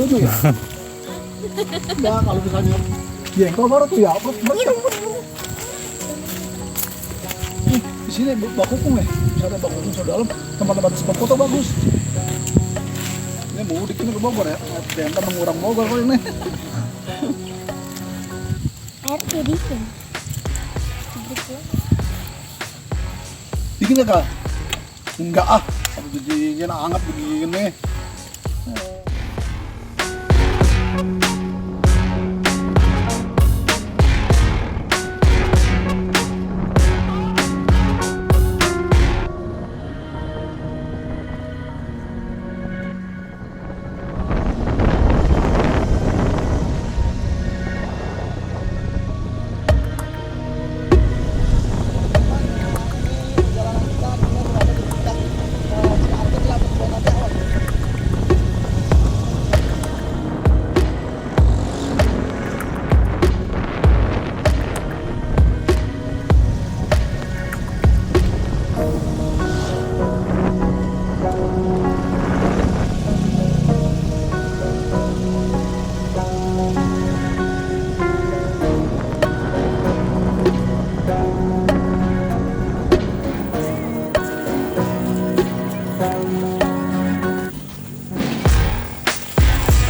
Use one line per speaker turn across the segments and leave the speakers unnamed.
tuh ya. Ya kalau misalnya jengkol baru tuh ya. Di sini bakukung nih. Misalnya bakukung so dalam tempat-tempat spot foto bagus. Ini mudik ini ke Bogor ya. Ternyata mengurang Bogor kok ini.
Air dingin.
Dingin ya kak? Enggak ah. Kalau dingin hangat begini.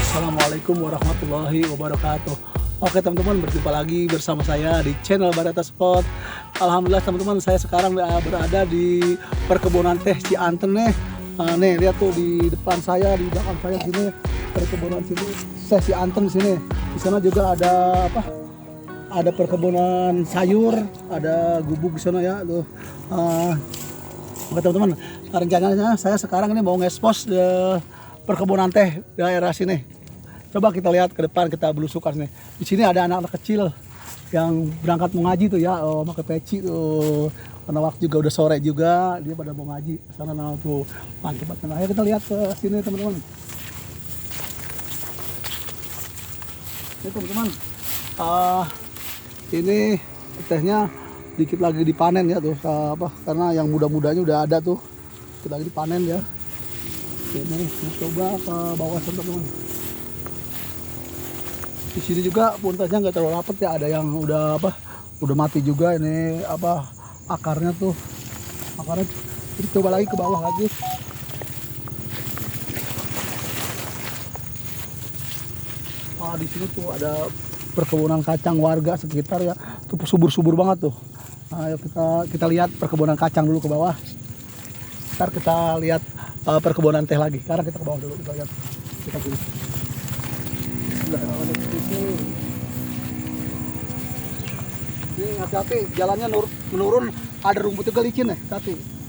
Assalamualaikum warahmatullahi wabarakatuh. Oke teman-teman, berjumpa lagi bersama saya di channel Barata Spot. Alhamdulillah teman-teman, saya sekarang berada di perkebunan teh Cianten nih. Nih lihat tuh di depan saya, di belakang saya sini perkebunan sini teh Cianten di sini. Di sana juga ada apa? Ada perkebunan sayur, ada gubuk di sana ya tuh. Oke teman-teman, rencananya saya sekarang ini mau ngekspos perkebunan teh daerah sini. Coba kita lihat ke depan, kita belusukan nih. Di sini ada anak-anak kecil yang berangkat mau ngaji tuh ya, pakai peci tuh. Karena waktu juga udah sore juga, dia pada mau ngaji. Sana tuh mantap banget. Ayo kita lihat ke sini teman-teman. Ini teman-teman, ini tehnya dikit lagi dipanen ya tuh, karena yang muda-mudanya udah ada tuh, dikit lagi dipanen ya. Ini coba ke bawah teman-teman. Di sini juga puntesnya nggak terlalu rapat ya, ada yang udah mati juga ini akarnya tuh, jadi coba lagi ke bawah lagi. Di sini tuh ada perkebunan kacang warga sekitar ya, tuh subur-subur banget tuh. Ayo kita lihat perkebunan kacang dulu ke bawah, ntar kita lihat perkebunan teh lagi. Sekarang kita ke bawah dulu, kita lihat kita pilih. Ini hati-hati, jalannya menurun, ada rumput juga licin nih, hati.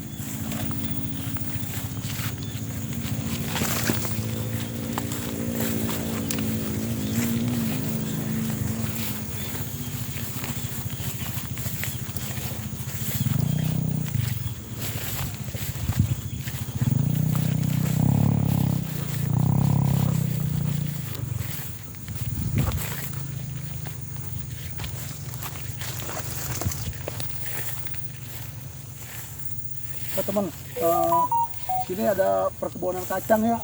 Teman, sini ada perkebunan kacang ya.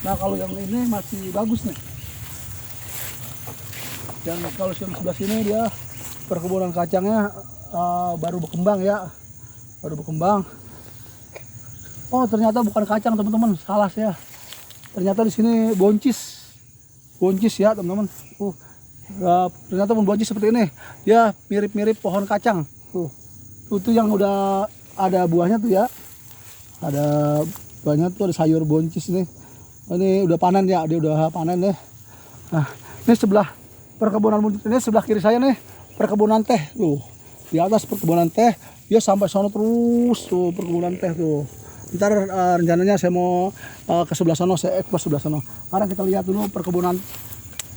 Nah kalau yang ini masih bagus nih. Dan kalau yang sebelah sini dia perkebunan kacangnya baru berkembang ya, baru berkembang. Oh ternyata bukan kacang teman-teman, salah ya. Ternyata di sini boncis ya teman-teman. Ternyata boncis seperti ini. Dia mirip-mirip pohon kacang. Tuh yang udah ada buahnya tuh ya, ada banyak tuh, ada sayur boncis nih. Ini udah panen ya, dia udah panen deh. Nah ini sebelah perkebunan boncis ini, sebelah kiri saya nih perkebunan teh tuh. Di atas perkebunan teh dia sampai sono terus tuh perkebunan teh tuh. Ntar rencananya saya mau ke sebelah sono, saya ekspos sebelah sono. Sekarang kita lihat dulu perkebunan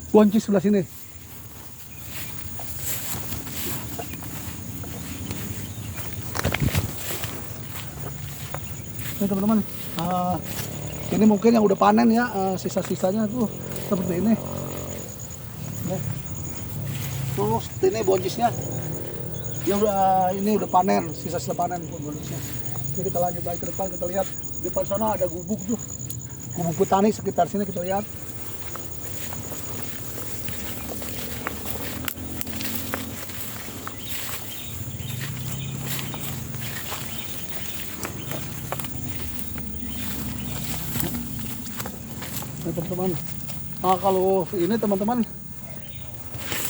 boncis sebelah sini. Ini teman-teman, ini mungkin yang udah panen ya, sisa-sisanya tuh seperti ini. Terus ini boncisnya, dia ini udah panen, sisa-sisa panen boncisnya. Jadi kita lanjut lagi ke depan, kita lihat di depan sana ada gubuk tuh, gubuk petani sekitar sini kita lihat. Nah, teman-teman. Nah, kalau ini teman-teman.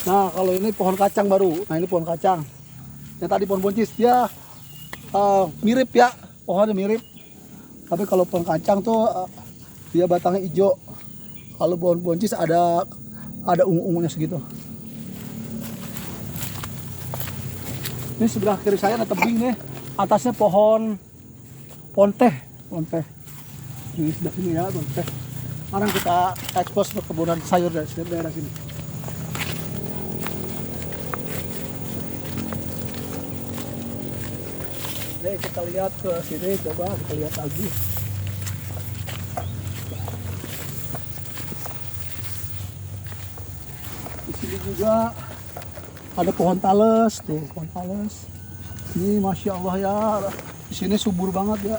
Nah, kalau ini pohon kacang baru. Nah, ini pohon kacang. Yang tadi pohon buncis dia mirip ya, pohonnya mirip. Tapi kalau pohon kacang tuh dia batangnya hijau. Kalau pohon buncis ada ungu-ungunya segitu. Ini sebelah kiri saya ada tebing nih. Atasnya pohon teh. Ini sebelah sini ya, pohon teh. Sekarang kita ekspos perkebunan sayur dari daerah sini. Nih kita lihat ke sini, coba kita lihat lagi. Di sini juga ada pohon tales, tuh pohon tales. Ini masya Allah ya, di sini subur banget ya.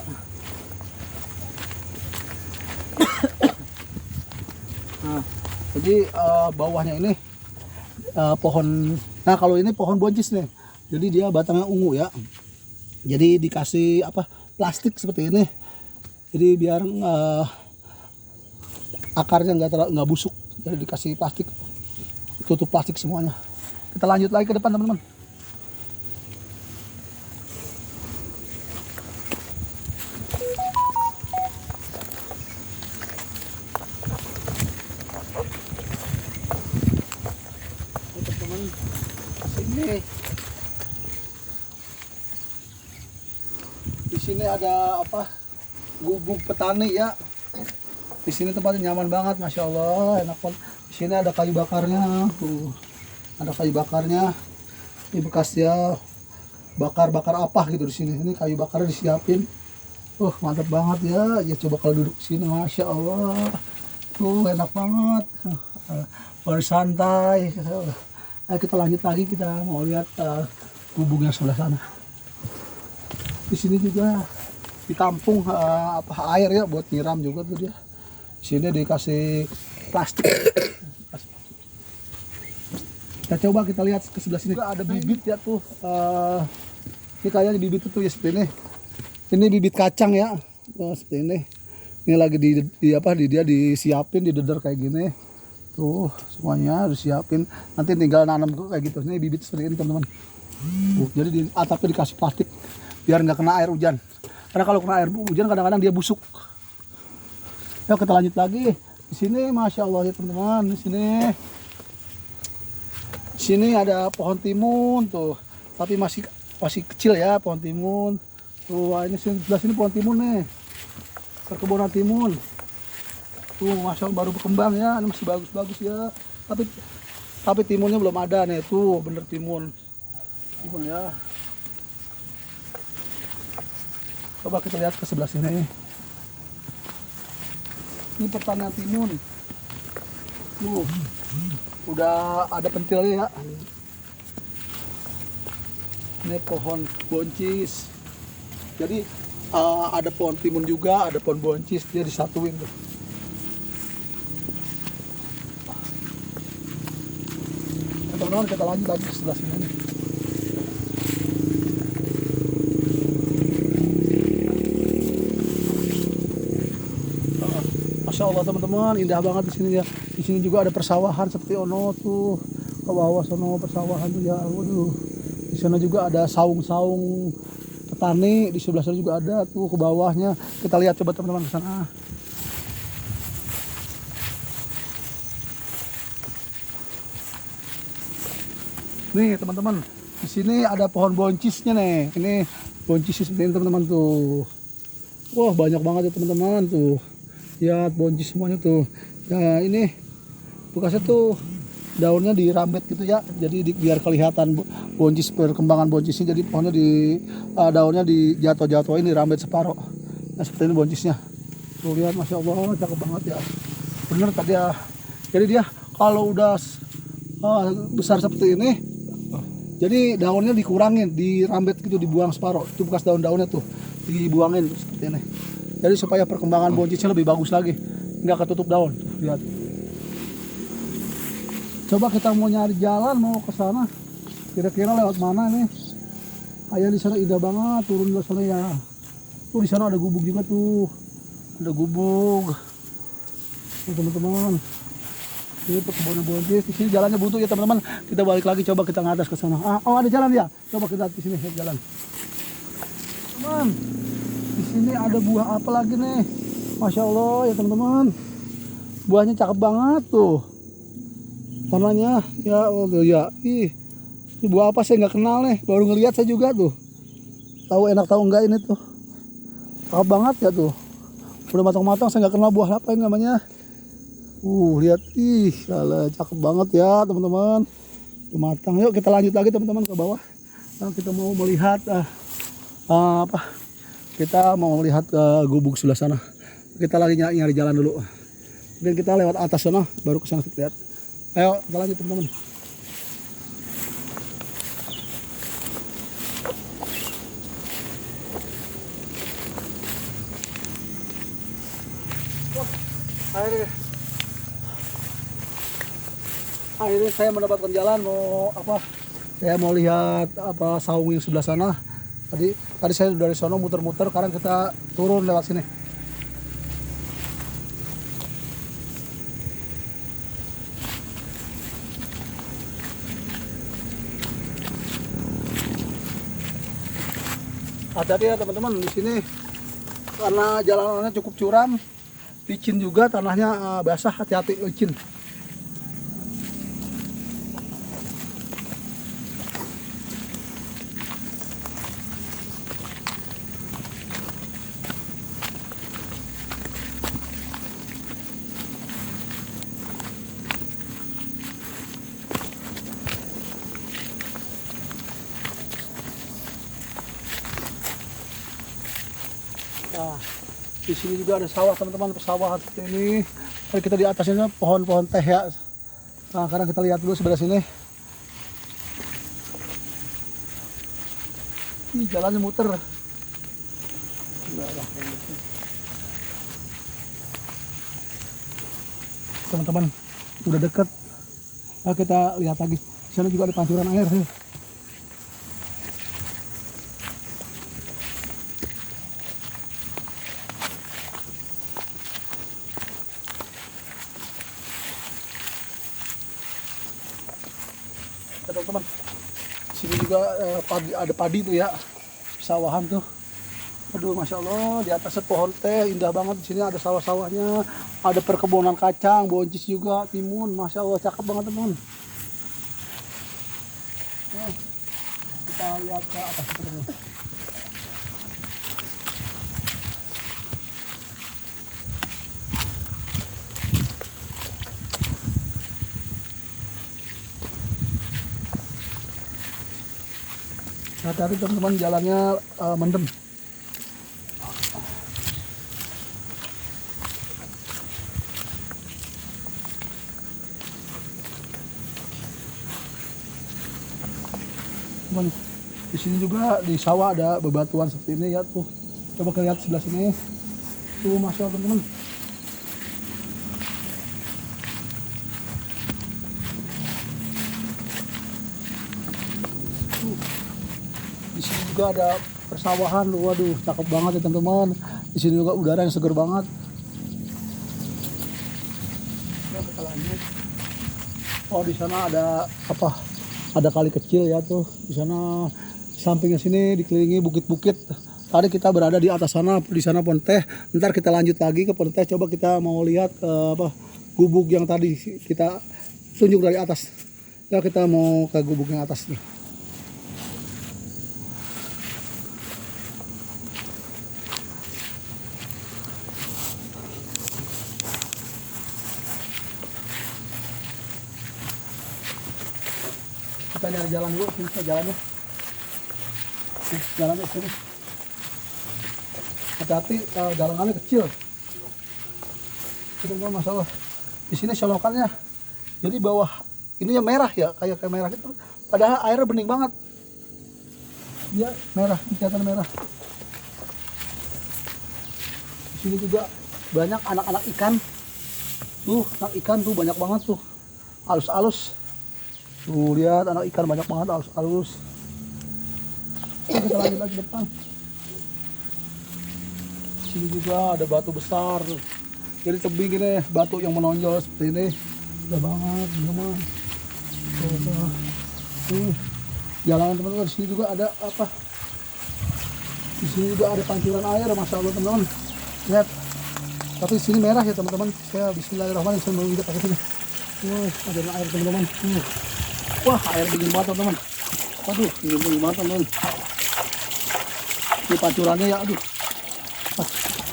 Nah, jadi bawahnya ini pohon. Nah, kalau ini pohon buncis nih, jadi dia batangnya ungu ya. Jadi dikasih plastik seperti ini. Jadi biar akarnya nggak busuk. Jadi dikasih plastik, tutup plastik semuanya. Kita lanjut lagi ke depan teman-teman. Teman-teman, sini. Di sini ada gubuk petani ya. Di sini tempatnya nyaman banget, masya Allah, enak banget. Di sini ada kayu bakarnya, tuh. Ada kayu bakarnya. Ini bekas ya bakar apa gitu di sini. Ini kayu bakarnya disiapin. Mantap banget ya. Ya coba kalau duduk di sini, masya Allah. Tuh enak banget. Bersantai. Ayo kita lanjut lagi, kita mau lihat gubuknya sebelah sana. Di sini juga ditampung air ya buat nyiram juga tuh dia. Di sini dikasih plastik. Kita coba kita lihat ke sebelah sini ada bibit ya tuh. Ini kayaknya bibit itu ya seperti ini. Ini bibit kacang ya. Seperti ini. Ini lagi dia disiapin, dideder kayak gini. Tuh semuanya disiapin. Nanti tinggal nanam kayak gitu. Ini bibit seperti ini teman-teman. Jadi di atapnya dikasih plastik biar nggak kena air hujan. Karena kalau kena air hujan kadang-kadang dia busuk. Yuk kita lanjut lagi. Di sini masya Allah ya teman-teman. Di sini ada pohon timun tuh, tapi masih kecil ya pohon timun. Tuh ini sebelah sini pohon timun nih, perkebunan timun. Tuh masya Allah baru berkembang ya, ini masih bagus-bagus ya. Tapi timunnya belum ada nih, tuh bener timun ya. Coba kita lihat ke sebelah sini. Ini pertanian timun. Tuh, udah ada pentilnya ya. Ini pohon buncis. Jadi ada pohon timun juga, ada pohon buncis, dia disatuin tuh. Teman-teman kita lanjut lagi ke sebelah sini. Masya Allah teman-teman, indah banget di sini ya. Di sini juga ada persawahan seperti ono tuh ke bawah sono persawahan tuh ya. Waduh. Di sana juga ada saung-saung petani, di sebelah sana juga ada tuh ke bawahnya. Kita lihat coba teman-teman ke sana. Nih teman-teman, di sini ada pohon buncisnya nih. Ini buncis seperti ini teman-teman tuh. Wah banyak banget ya teman-teman tuh. Lihat buncis semuanya tuh. Ya ini bekasnya tuh daunnya dirambet gitu ya. Jadi biar kelihatan buncis, perkembangan buncisnya. Jadi pohonnya daunnya dijatuh-jatuhin, dirambet separuh. Nah seperti ini buncisnya. Tuh lihat masya Allah cakep banget ya. Bener tadi ya. Jadi dia kalau udah besar seperti ini, jadi daunnya dikurangin, dirambet gitu, dibuang separuh. Itu bekas daun-daunnya tuh dibuangin seperti ini. Jadi supaya perkembangan buncisnya lebih bagus lagi, nggak ketutup daun. Lihat. Coba kita mau nyari jalan mau ke sana. Kira-kira lewat mana nih? Kayak di sana indah banget, turun ke sana ya. Tuh di sana ada gubuk juga tuh. Ada gubuk. Nih, teman-teman. Ini perkebunan buncis. Di sini jalannya buntu ya teman-teman. Kita balik lagi, coba kita ngatas ke sana. Oh ada jalan ya. Coba kita di sini lihat jalan. Teman, di sini ada buah apa lagi nih? Masya Allah ya teman-teman. Buahnya cakep banget tuh. Warnanya ya, oh ya. Ih, ini buah apa saya nggak kenal nih. Baru ngelihat saya juga tuh. Tahu enak tahu enggak ini tuh. Cakep banget ya tuh. Udah matang-matang, saya nggak kenal buah apa ini namanya. Lihat, ih, alah, cakep banget ya teman-teman. Udah matang. Yuk kita lanjut lagi teman-teman ke bawah. Nah, kita mau melihat apa? Kita mau melihat gubuk sebelah sana. Kita lagi nyari jalan dulu. Dan kita lewat atas sana, baru ke sana kita lihat. Ayo kita lanjut teman-teman. Akhirnya saya mendapatkan jalan mau apa? Saya mau lihat apa saung yang sebelah sana. Tadi saya dari sana muter-muter, sekarang kita turun lewat sini. Hati-hati ya teman-teman di sini karena jalanannya cukup curam, licin juga tanahnya basah, hati-hati licin. Nah, di sini juga ada sawah teman-teman, persawahan seperti ini. Tadi kita di atasnya pohon-pohon teh ya. Nah, sekarang kita lihat dulu sebelah sini. Ih, jalannya muter. Teman-teman, udah deket. Nah, kita lihat lagi. Di sana juga ada pancuran air. Teman-teman, sini juga ada padi tuh ya, sawahan tuh. Aduh, masya Allah, di atasnya pohon teh indah banget. Di sini ada sawah-sawahnya, ada perkebunan kacang, buncis juga, timun. Masya Allah, cakep banget teman. Kita lihat ke atas teman. Hati-hati teman-teman, jalannya mendem. Teman, di sini juga di sawah ada bebatuan seperti ini ya tuh. Coba kita lihat sebelah sini. Tuh, masya Allah teman-teman. Di sini juga ada persawahan, waduh cakep banget ya teman-teman. Di sini juga udara yang segar banget. Ya, kita lanjut. Oh, di sana ada apa? Ada kali kecil ya tuh. Di sana sampingnya sini dikelilingi bukit-bukit. Tadi kita berada di atas sana, di sana pohon teh. Ntar kita lanjut lagi ke pohon teh. Coba kita mau lihat apa gubuk yang tadi kita tunjuk dari atas. Ya, kita mau ke gubuk yang atas nih. Kita nyari jalan dulu, sini jalannya. Jalannya sini. Hati-hati, jalanannya kecil. Kita nggak masalah. Di sini solokannya. Jadi bawah ininya merah ya, kayak merah gitu. Padahal airnya bening banget. Iya, merah, kelihatan merah. Di sini juga banyak anak-anak ikan. Tuh, anak ikan tuh banyak banget tuh. Alus-alus. Tuh lihat anak ikan banyak banget halus-halus. Kita lanjut lagi depan. Sini juga ada batu besar. Jadi tebing gini, batu yang menonjol seperti ini. Udah banget, teman-teman. Jalanan teman-teman, di sini juga ada apa? Di sini juga ada pancuran air, masya Allah teman-teman. Lihat. Tapi di sini merah ya teman-teman. Saya Bismillahirrahmanirrahim saya menginjak pakai sini. Ada air teman-teman. Wah, air dingin banget teman-teman. Aduh, dingin banget teman-teman. Ini pancurannya ya, aduh.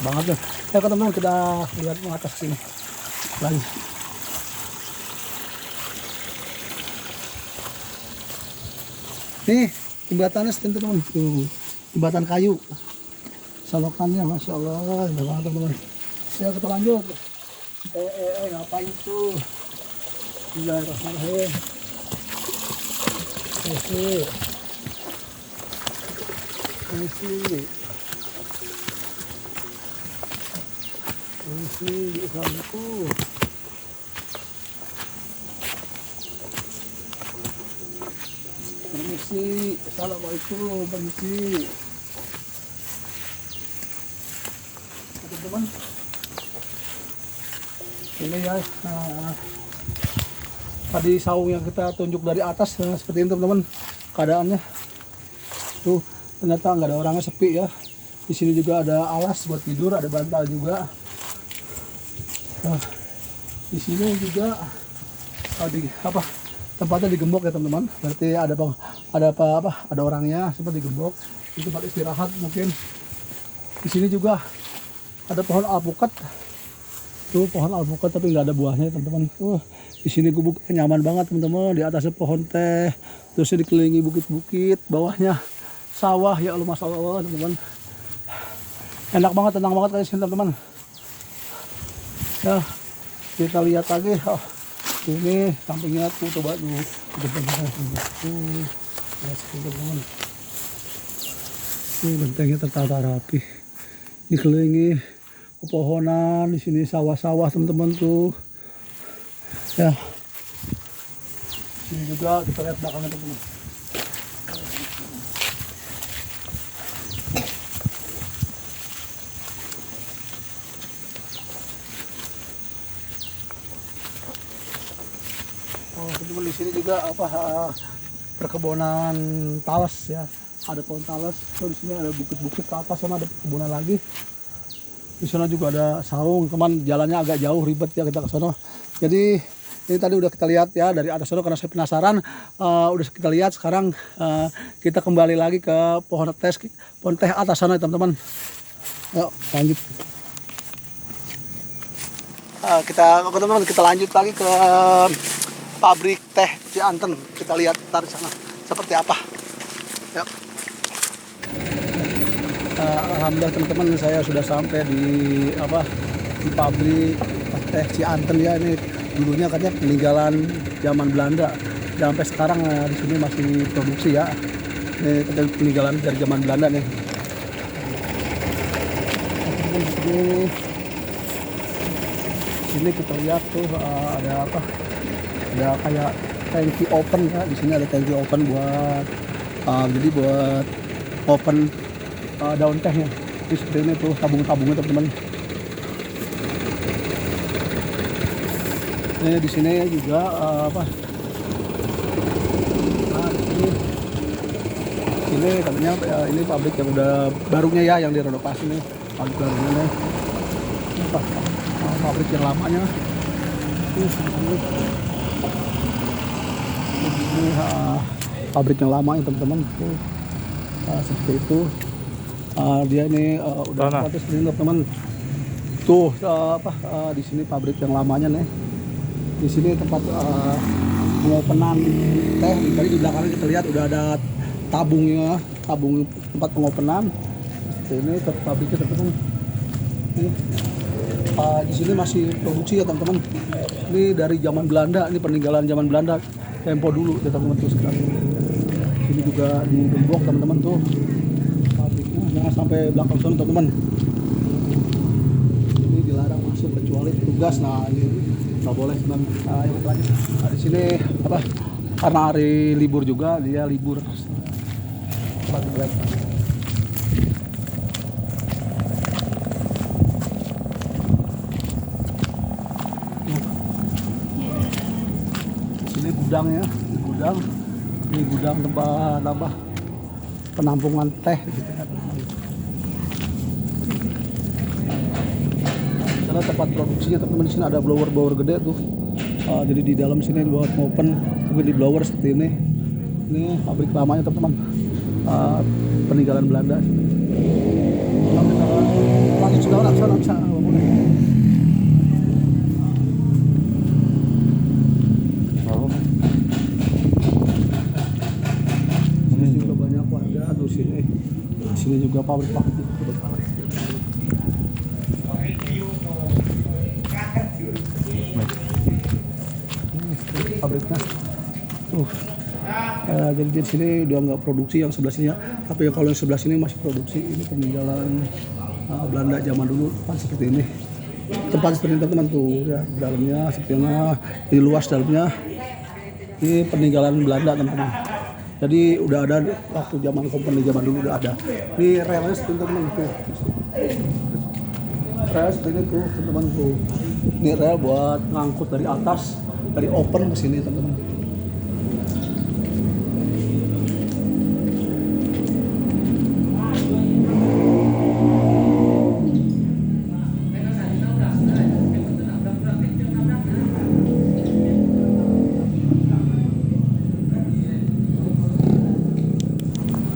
Banget deh. Ya teman-teman, kita lihat ke atas sini lagi. Nih jembatannya teman-teman, tuh jembatan kayu, solokannya masya Allah, indah banget teman-teman. Ya kita lanjut. Ngapain tuh? Bismillahirrahmanirrahim. Permisi, assalamualaikum, permisi. Teman-teman, ini ya tadi saung yang kita tunjuk dari atas seperti ini teman-teman keadaannya. Tuh ternyata nggak ada orangnya, sepi ya. Di sini juga ada alas buat tidur, ada bantal juga. Di sini juga apa tempatnya digembok ya teman-teman. Berarti ada orangnya, sempat digembok. Di tempat istirahat mungkin. Di sini juga ada pohon alpukat. Tuh pohon alpukat tapi nggak ada buahnya teman-teman. Di sini gubuknya nyaman banget teman-teman. Di atasnya pohon teh, terusnya dikelilingi bukit-bukit, bawahnya sawah ya Allah, masya Allah teman-teman. Enak banget, tenang banget kayak sini teman-teman. Ya kita lihat lagi. Ini sampingnya tuh coba dulu. Teman-teman. Ini bentengnya tertata rapi. Dikelilingi pepohonan, di sini sawah-sawah teman-teman tuh. Ya. Ini juga kita lihat belakangnya teman-teman. Teman-teman di sini juga perkebunan talas ya. Ada pohon talas. Di sini ada bukit-bukit ke atas, sana ada perkebunan lagi. Di sana juga ada saung, teman, jalannya agak jauh, ribet ya kita ke sana. Jadi ini tadi udah kita lihat ya dari atas sana karena saya penasaran. Udah kita lihat, sekarang kita kembali lagi ke pohon teh atas sana teman-teman. Yuk lanjut. Teman-teman kita lanjut lagi ke pabrik teh Cianten. Kita lihat dari sana seperti apa. Yuk. Alhamdulillah teman-teman, saya sudah sampai di pabrik teh Cianten ya. Ini dulunya katanya peninggalan zaman Belanda. Dan sampai sekarang di sini masih produksi ya. Ini katanya peninggalan dari zaman Belanda nih. Sini kita lihat tuh ada apa? Ada kayak tangki open ya. Di sini ada tangki open buat jadi buat open daun tehnya. Jadi seperti ini tuh tabung-tabungnya teman-teman. Ini di sini juga ini katanya ini pabrik yang udah barunya ya, yang direnovasi nih, pabrik barunya nih. Ini pabrik yang lamanya. Ini pabrik yang lama ya teman-teman. Seperti itu. Dia ini udah status lindung teman. Tuh di sini pabrik yang lamanya nih. Di sini tempat pengopenan teh. Tadi di belakangnya kita lihat udah ada tabungnya, tabung tempat pengopenan. Ini pabriknya teman-teman. Di sini masih produksi ya teman-teman. Ini dari zaman Belanda, ini peninggalan zaman Belanda, tempo dulu ya teman-teman tuh sekarang. Ini juga digembok teman-teman tuh. Pabriknya jangan sampai belakang sana teman-teman. Ini dilarang masuk kecuali petugas. Nah ini nggak boleh teman. Nah, di sini karena hari libur juga, dia libur. gudangnya, ini gudang tempat apa penampungan teh gitu kan. Karena tempat produksinya teman-teman, di sini ada blower gede tuh. Jadi di dalam sini buat open mungkin di blower seperti ini. Ini pabrik lamanya teman-teman, peninggalan Belanda. Lanjut sudah orang sana bisa. Sini juga banyak warga tuh sini. Sini juga pabrik. Pabriknya tuh. Jadi di sini udah nggak produksi yang sebelah sini ya, tapi kalau yang sebelah sini masih produksi. Ini peninggalan Belanda zaman dulu, tempat seperti ini. Tempat seperti ini teman-teman tuh ya, dalamnya sepertinya ini luas dalamnya. Ini peninggalan Belanda teman-teman. Jadi udah ada waktu zaman kompeni zaman dulu udah ada. Ini relnya seperti ini teman-teman tuh. Rel seperti ini tuh teman-teman tuh. Ini rel buat ngangkut dari atas, dari open ke sini teman-teman.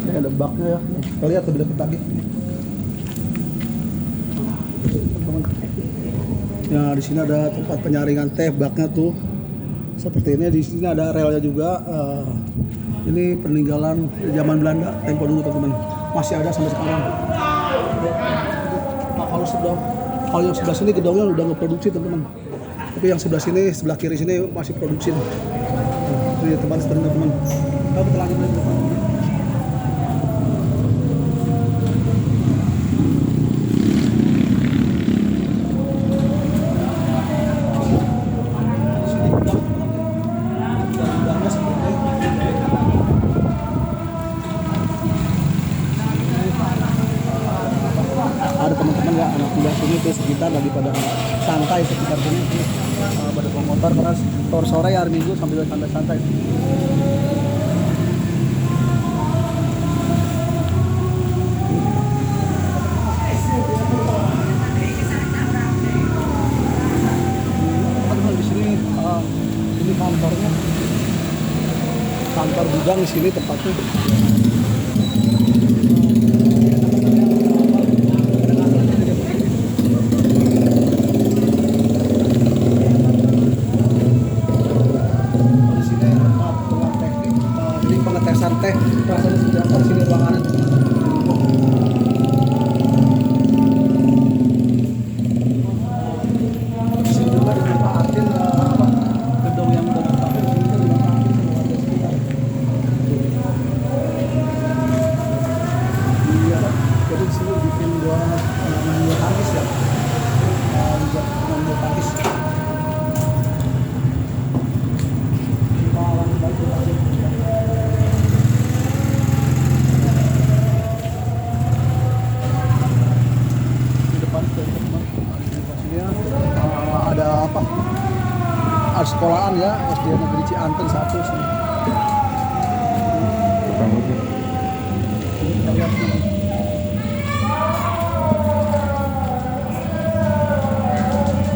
Ini ada baknya ya. Kita lihat lebih dekat lagi. Ya, di sini ada tempat penyaringan teh, baknya tuh seperti ini. Di sini ada relnya juga. Ini peninggalan zaman Belanda tempo dulu teman-teman, masih ada sampai sekarang. Nah, kalau yang sebelah sini gedungnya udah nggak produksi teman-teman, tapi yang sebelah sini, sebelah kiri sini masih produksi. Ini teman-teman. Kita lanjut lagi teman. Ada teman-teman ya anak kuliah sini tuh sekitar daripada santai sekitar sini tuh pada motor karena sore hari Minggu sambil santai-santai. Teman-teman di sini ini kantornya, kantor gudang di sini tempatnya. Pengetesan teh, rasanya seperti apa di sini ruangannya. Di sini juga dimanfaatin gedung yang udah dipakai, di sini juga dimanfaatin sama warga sekitar. Iya, jadi di sini bikin buat main bulu tangkis ya, buat main bulu tangkis. Ada apa? Ada sekolahan ya, SD Negeri Cianteng 1 sini.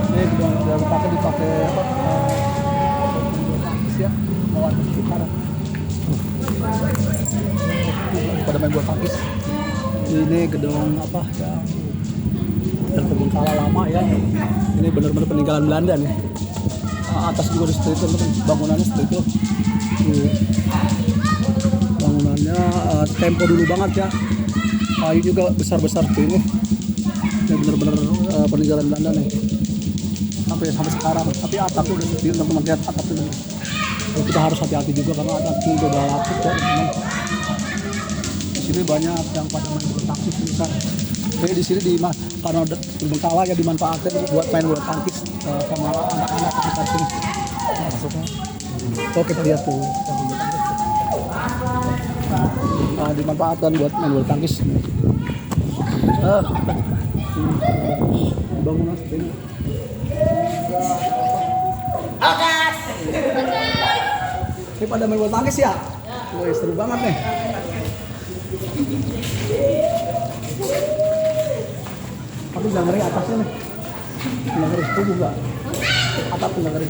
Ini udah dipakai apa? Ya, lawan sekitar. Pada main bola tangkis. Ini gedung apa ya? Terbengkalai lama ya. Ini benar-benar peninggalan Belanda nih. Atas juga seperti itu teman, bangunannya seperti itu. Bangunannya tempo dulu banget ya. Kayu juga besar-besar seperti ini. Ini benar-benar peninggalan Belanda nih. Sampai sekarang. Tapi atapnya udah seperti itu teman-teman, lihat atapnya. Kita harus hati-hati juga karena atapnya udah lapuk ya teman. Di sini banyak yang pada main bola tangkis besar. Jadi di sini karena terbengkalai ya dimanfaatkan buat main bola tangkis sama anak-anak sekitar sini. Masuknya. Oh kita lihat tuh. Dimanfaatkan buat main bola tangkis. Bangunan seperti ini. Ini pada main bulu tangkis ya? Wih, seru banget nih. Aku udah ngeri atasnya nih. Udah ngeri tubuh gak? Atap udah ngeri.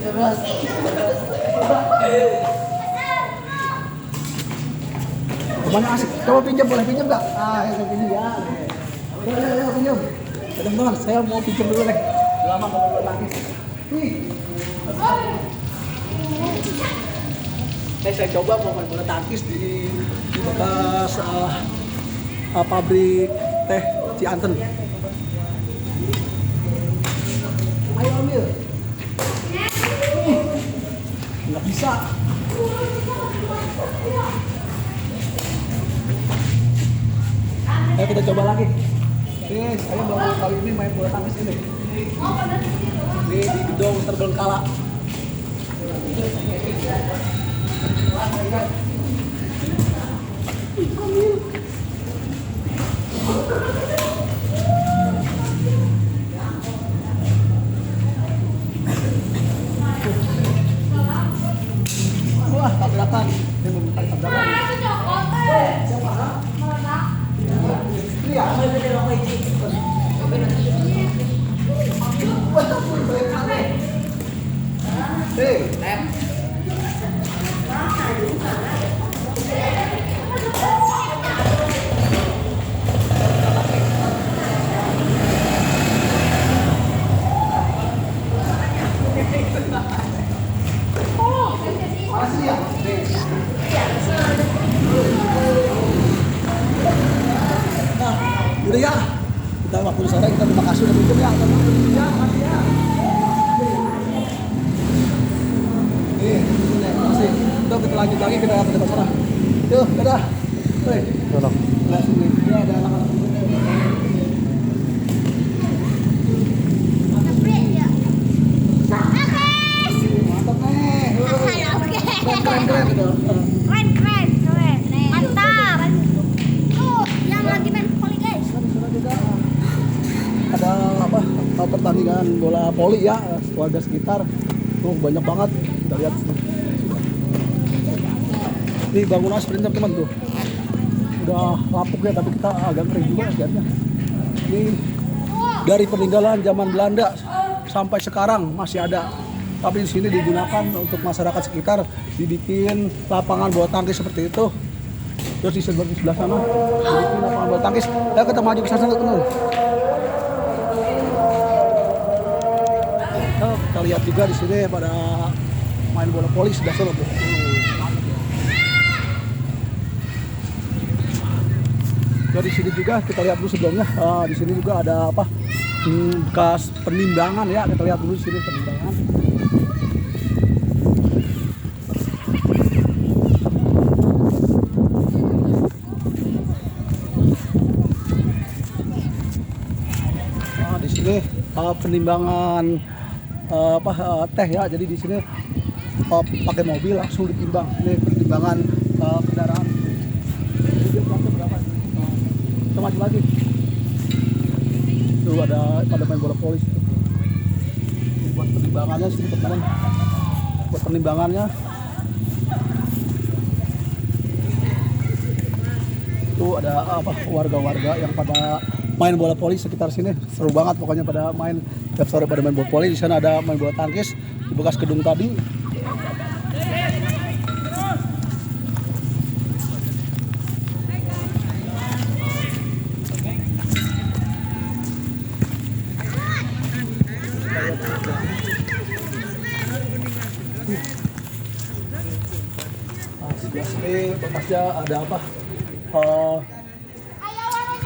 Kemana asik? Coba pinjam, boleh pinjam gak? Saya pinjam ya. Ayo pinjam. Teman-teman, saya mau pinjam dulu nih. Lama gak main bulu tangkis. Wih. Saya coba mau main bola tangkis di bekas pabrik teh Cianten. Ayo ambil. Nggak bisa. Ayo kita coba lagi. Saya baru kali ini main bola tangkis ini. Di gedung Terbengkalai. Wah, tabrakan. Dia mau minta tabrakan. Siapa? Iya. Hei, asli ya? Nah, udah ya. Kita waktu di sana kita terima kasih udah pinjam ya. Ya, makasih ya. Terima kasih. Kita lanjut lagi kita ke sana. Yuk, dadah. Hei, tolong. Lihat sini. Ya, ada anak-anak. Keren gitu.
Keren. Mantap. Tuh, yang lagi main voli guys.
Ada apa? Pertandingan bola voli ya, warga sekitar. Tuh banyak banget. Kita lihat. Ini bangunan seperti teman-teman tuh. Udah lapuk ya, tapi kita agak kering juga lihatnya. Ini dari peninggalan zaman Belanda sampai sekarang masih ada. Tapi di sini digunakan untuk masyarakat sekitar, dibikin lapangan bola tangkis seperti itu. Terus di sebelah sana dibikin lapangan bola tangkis. Ya kita maju ke sana teman. Nah, kita lihat juga di sini pada main bola voli sudah seru tuh. Jadi sini juga kita lihat dulu sebelumnya. Di sini juga ada apa? Bekas penimbangan ya. Kita lihat dulu di sini penimbangan. Di sini penimbangan teh ya. Jadi di sini pakai mobil langsung ditimbang. Ini penimbangan kendaraan. Kita maju lagi. Tuh ada pada main bola voli. Buat penimbangannya sini teman-teman. Buat penimbangannya. Tuh ada apa warga-warga yang pada main bola voli sekitar sini. Seru banget pokoknya pada main tiap sore pada main bola voli. Di sana ada main bola tangkis di bekas gedung tadi. Ini bekasnya ada apa?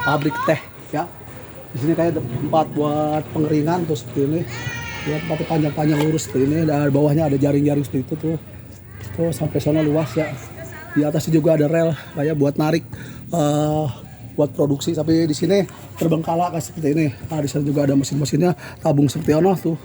Pabrik teh ya. Di sini kayak tempat buat pengeringan tuh seperti ini. Ya, tempatnya panjang-panjang lurus seperti ini. Dan bawahnya ada jaring-jaring seperti itu tuh. Tuh sampai sana luas ya. Di atasnya juga ada rel kayak buat narik buat produksi. Tapi di sini terbengkalai kayak seperti ini. Nah, di sana juga ada mesin-mesinnya tabung seperti ono tuh.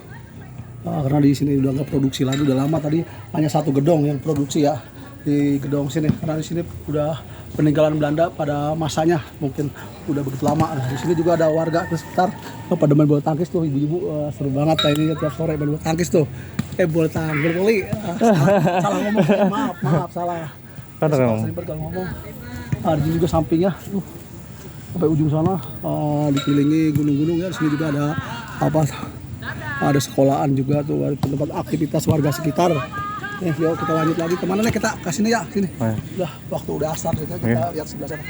Karena di sini udah nggak produksi lagi, udah lama tadi hanya satu gedung yang produksi ya di gedung sini. Karena di sini udah peninggalan Belanda pada masanya, mungkin udah begitu lama. Nah, di sini juga ada warga di sekitar pada main bola tangkis tuh, ibu-ibu seru banget lah ini tiap sore main bola tangkis tuh. Bola tangkis kali, salah ngomong, maaf salah.
Kan
Sering berkali ngomong. Di sini juga sampingnya, sampai ujung sana dikelilingi gunung-gunung ya. Di sini juga ada ada sekolahan juga tuh, ada tempat aktivitas warga sekitar. Yuk kita lanjut lagi kemana nih, kita ke sini ya, sini. Udah waktu udah asar kita lihat sebelah sana.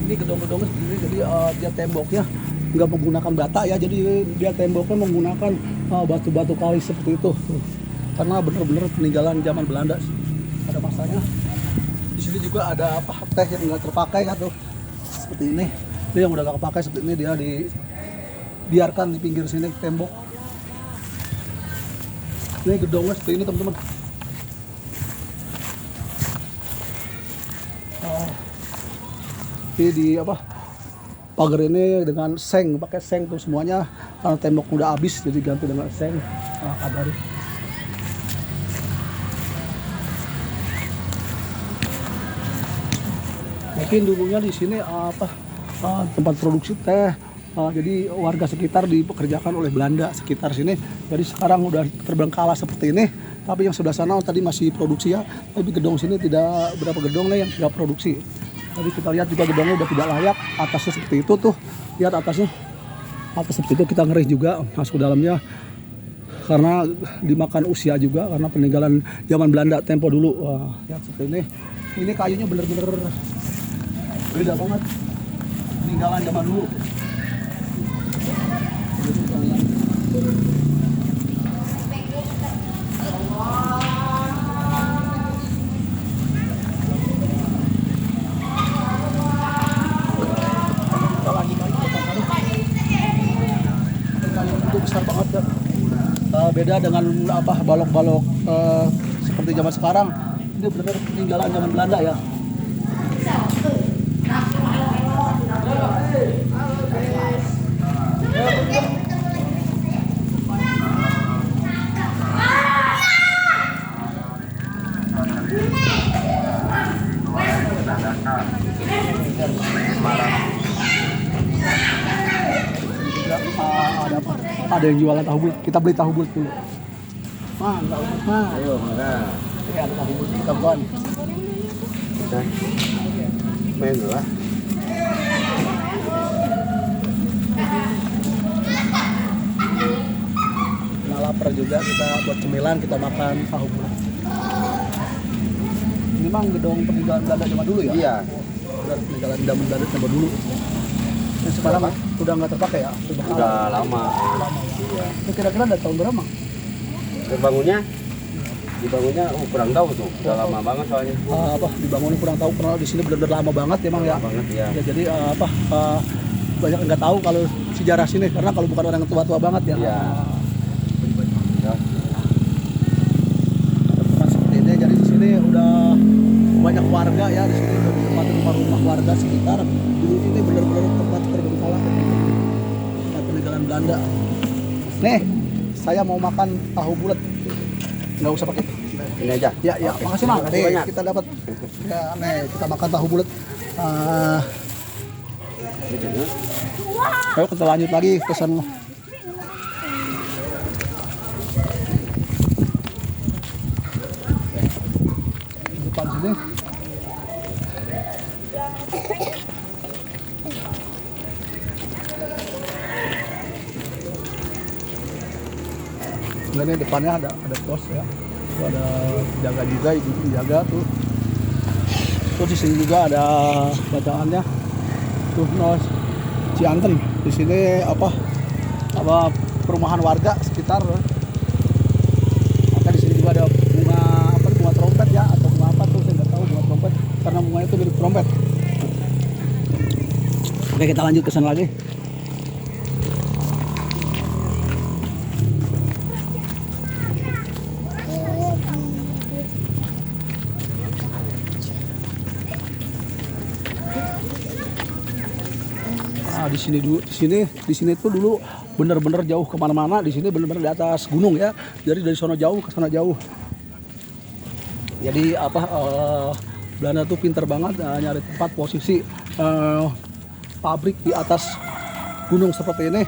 Ini gedung-gedung sendiri, jadi dia temboknya nggak menggunakan bata ya, jadi dia temboknya menggunakan batu-batu kali seperti itu tuh. Karena benar-benar peninggalan zaman Belanda pada masanya. Di sini juga ada teh yang nggak terpakai kan tuh, seperti ini. Ini yang udah nggak kepakai seperti ini, dia dibiarkan di pinggir sini tembok. Ini gedungnya seperti ini teman-teman. Ini di pagar ini dengan seng, pakai seng tuh semuanya, karena tembok udah habis jadi ganti dengan seng. Kabari. Mungkin dulunya di sini tempat produksi teh, jadi warga sekitar dipekerjakan oleh Belanda sekitar sini. Jadi sekarang udah terbengkalai seperti ini, tapi yang sebelah sana tadi masih produksi ya. Tapi gedung sini tidak, berapa gedung nih yang tidak produksi. Tadi kita lihat juga gedungnya udah tidak layak, atasnya seperti itu tuh, lihat atasnya, atas seperti itu, kita ngeri juga masuk ke dalamnya karena dimakan usia juga, karena peninggalan zaman Belanda tempo dulu. Lihat seperti ini kayunya bener-bener beda banget, peninggalan zaman dulu. Besar banget ya. Beda dengan balok-balok seperti zaman sekarang. Ini benar peninggalan zaman Belanda ya. Ada yang jualan tahu bulat, kita beli tahu bulat dulu. Tahu bulat, ayo mangga. Ini ada tahu bulat kita buat. Main dulu lah. Nah, lapar juga, kita buat cemilan, kita makan tahu bulat. Ini memang gedung peninggalan Belanda zaman dulu ya? Iya. Peninggalan zaman Belanda zaman dulu. Yang sekarang udah nggak terpakai ya?
Udah lama.
Iya. Kira-kira ada tahun berapa?
Dibangunnya kurang tahu tuh. Udah lama banget soalnya.
Dibangunnya kurang tahu, karena di sini benar-benar lama banget emang ya.
Banget ya.
Jadi banyak yang nggak tahu kalau sejarah sini, karena kalau bukan orang yang tua-tua banget ya.
Iya.
Tempat seperti ini, jadi di sini udah banyak warga ya, di sini udah tempat rumah-rumah warga sekitar. Dulu ini benar-benar tempat terbengkalai peninggalan Belanda. Nih, saya mau makan tahu bulat. Nggak usah pakai
Ini aja.
ya.
Oke.
Makasih Mang.
Makasih banyak.
Kita dapat ya, nih kita makan tahu bulat. Ayo kita lanjut lagi ke sana. Di depan sini. Ini depannya ada pos ya. Tuh ada jaga juga, ibu jaga tuh. Terus di sini juga ada bacaannya. Tuh Nos Cianten. Di sini perumahan warga sekitar. Maka di sini juga ada bunga trompet ya, atau bunga apa tuh saya nggak tahu, bunga trompet, karena bunga itu mirip trompet. Oke, kita lanjut ke sana lagi. Nah, di sini tuh dulu bener-bener jauh kemana-mana. Di sini bener-bener di atas gunung ya. Jadi dari sono jauh ke sana jauh. Jadi Belanda tuh pinter banget nyari tempat posisi pabrik di atas gunung seperti ini.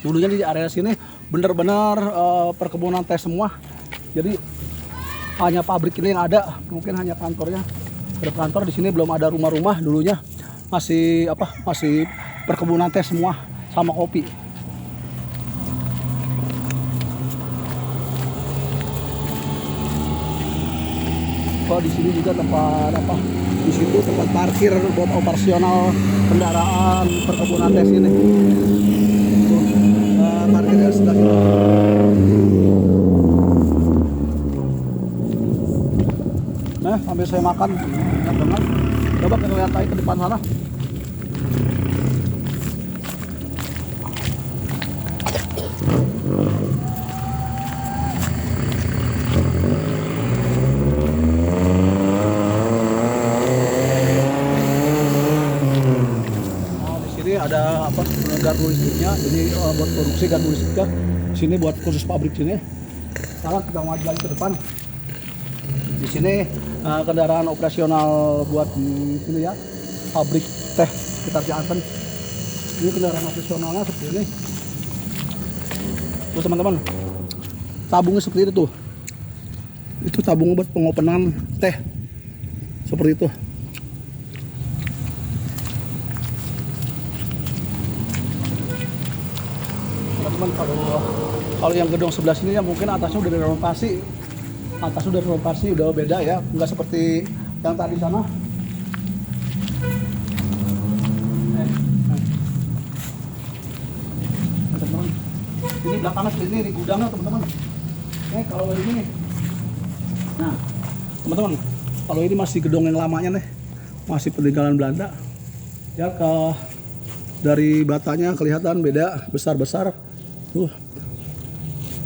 Dulunya di area sini bener-bener perkebunan teh semua. Jadi hanya pabrik ini yang ada, mungkin hanya kantornya. Ada kantor di sini, belum ada rumah-rumah dulunya. Masih perkebunan teh semua sama kopi. Oh, di sini juga tempat di situ tempat parkir buat operasional kendaraan perkebunan teh sini. Parkirnya sebelah sini. Nah, sambil saya makan, dengan coba kita lihat lagi ke depan sana. Ada gardu listriknya, jadi buat produksi gardu listriknya. Sini buat khusus pabrik sini. Sekarang kita maju lagi ke depan. Di sini kendaraan operasional buat di sini ya, pabrik teh sekitar Cianten. Ini kendaraan operasionalnya seperti ini. Terus teman-teman, tabungnya seperti itu tuh. Itu tabungnya buat pengopenan teh seperti itu. Teman, kalau yang gedung sebelah sini ya mungkin atasnya udah direnovasi, udah beda ya, nggak seperti yang tadi sana. Teman-teman, ini belakangnya seperti ini gudangnya teman-teman. Kalau ini, nah teman-teman, kalau ini masih gedung yang lamanya nih, masih peninggalan Belanda. Ya dari batanya kelihatan beda, besar-besar. Tuh,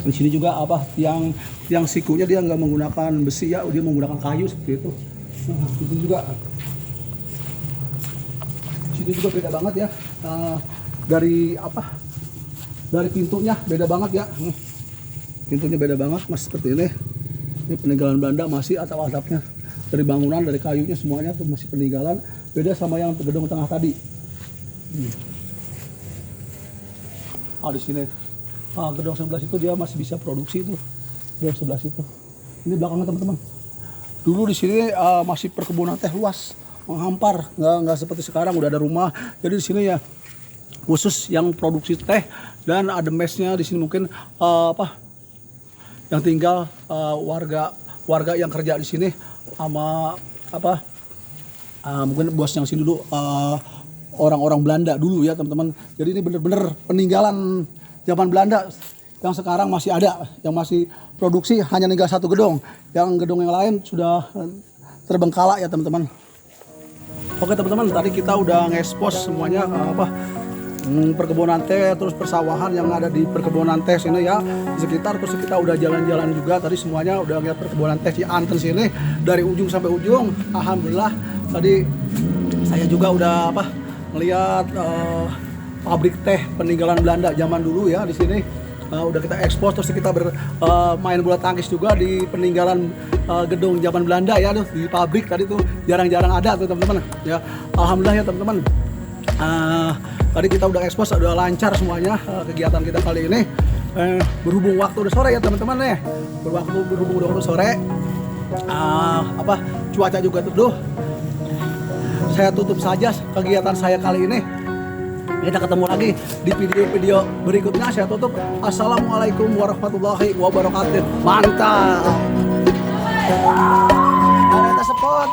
di sini juga tiang sikunya dia nggak menggunakan besi ya, dia menggunakan kayu seperti itu. Nah, sini juga beda banget ya. Dari pintunya beda banget ya. Pintunya beda banget, masih seperti ini. Ini peninggalan Belanda, masih atap-atapnya dari bangunan, dari kayunya semuanya tuh masih peninggalan. Beda sama yang gedung tengah tadi. Di sini. Gedung sebelah situ dia masih bisa produksi itu. Gedung sebelah situ. Ini belakangnya teman-teman. Dulu di sini masih perkebunan teh luas, menghampar, nggak seperti sekarang udah ada rumah. Jadi di sini ya khusus yang produksi teh dan ada mesnya di sini mungkin yang tinggal warga yang kerja di sini sama mungkin bos yang sini dulu orang-orang Belanda dulu ya teman-teman. Jadi ini bener-bener peninggalan zaman Belanda yang sekarang masih ada, yang masih produksi hanya tinggal satu gedung, yang gedung yang lain sudah terbengkalai ya teman-teman. Oke teman-teman, tadi kita udah ngekspos semuanya perkebunan teh, terus persawahan yang ada di perkebunan teh sini ya di sekitar. Terus kita udah jalan-jalan juga tadi, semuanya udah lihat perkebunan teh Cianten sini dari ujung sampai ujung. Alhamdulillah tadi saya juga udah melihat pabrik teh peninggalan Belanda zaman dulu ya di sini. Udah kita ekspos, terus kita bermain bola tangkis juga di peninggalan gedung zaman Belanda ya tuh, di pabrik tadi tuh jarang-jarang ada tuh teman-teman ya. Alhamdulillah ya teman-teman. Tadi kita udah ekspos, udah lancar semuanya kegiatan kita kali ini. Berhubung waktu udah sore ya teman-teman berhubung udah sore, cuaca juga teduh. Saya tutup saja kegiatan saya kali ini. Kita ketemu lagi di video-video berikutnya. Saya tutup. Assalamualaikum warahmatullahi wabarakatuh. Mantap. Ada spot.